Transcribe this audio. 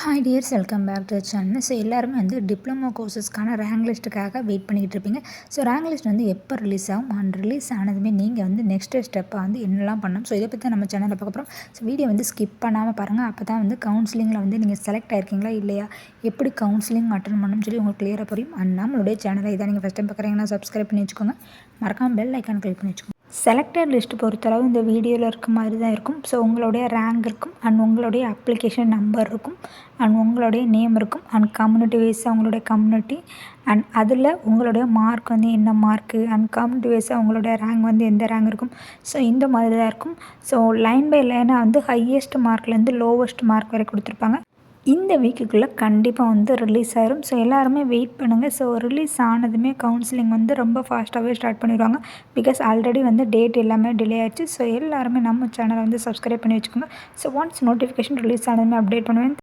Hi dears, welcome back to channel. So எல்லாருமே வந்து diploma கோர்சஸ்க்கான ரேங்க் லிஸ்ட்டுக்காக வெயிட் பண்ணிக்கிட்டு இருப்பீங்க. ஸோ ரேங்க் லிஸ்ட் வந்து எப்போ ரிலீஸ் ஆகும் அண்ட் ரிலீஸ் ஆனதுமே நீங்கள் வந்து நெக்ஸ்ட் ஸ்டெப்பாக வந்து என்னெல்லாம் பண்ணணும். ஸோ இதை பற்றி நம்ம சேனலில் பார்க்க போகிறோம். ஸோ வீடியோ வந்து ஸ்கிப் பண்ணாமல் பாருங்கள். அப்போ தான் வந்து கவுன்சிலிங்கில் வந்து நீங்கள் செலக்ட் ஆயிருக்கீங்களா இல்லையா, எப்படி கவுன்சிலிங் அட்டன் பண்ணணும்னு சொல்லி உங்களுக்கு கிளியராக புரியும். அண்ட் நம்மளுடைய சேனலை இதை நீங்கள் ஃபஸ்ட் டைம் பார்க்குறீங்கன்னா சப்ஸ்கிரைப் பண்ணி வச்சுக்கோங்க. மறக்காமல் பெல் ஐக்கான் கிளிக் பண்ணி வச்சுக்கோங்க. செலக்டட் லிஸ்ட் பொறுத்தளவு இந்த வீடியோவில் இருக்க மாதிரி தான் இருக்கும். ஸோ உங்களுடைய ரேங்க் இருக்கும் அண்ட் உங்களுடைய அப்ளிகேஷன் நம்பர் இருக்கும் அண்ட் உங்களுடைய நேம் இருக்கும் அண்ட் கம்யூனிட்டி வைஸாக உங்களுடைய கம்யூனிட்டி அண்ட் அதில் உங்களுடைய மார்க் வந்து என்ன மார்க்கு அண்ட் கம்யூனிட்டி வைஸாக உங்களுடைய ரேங்க் வந்து எந்த ரேங்க் இருக்கும். ஸோ இந்த மாதிரி தான் இருக்கும். ஸோ லைன் பை லைனாக வந்து ஹையஸ்ட் மார்க்லேருந்து லோவஸ்ட் மார்க் வரை கொடுத்துருப்பாங்க. இந்த வீக்குக்குள்ளே கண்டிப்பாக வந்து ரிலீஸ் ஆயிரும். ஸோ எல்லாருமே வெயிட் பண்ணுங்கள். ஸோ ரிலீஸ் ஆனதுமே கவுன்சிலிங் வந்து ரொம்ப ஃபாஸ்ட்டாகவே ஸ்டார்ட் பண்ணிடுவாங்க. பிகாஸ் ஆல்ரெடி வந்து டேட் எல்லாமே டிலே ஆயிடுச்சு. ஸோ எல்லாருமே நம்ம சேனலை வந்து சப்ஸ்கிரைப் பண்ணி வச்சுக்கோங்க. ஸோ ஒன்ஸ் நோட்டிஃபிகேஷன் ரிலீஸ் ஆனதுமே அப்டேட் பண்ணுவேன்.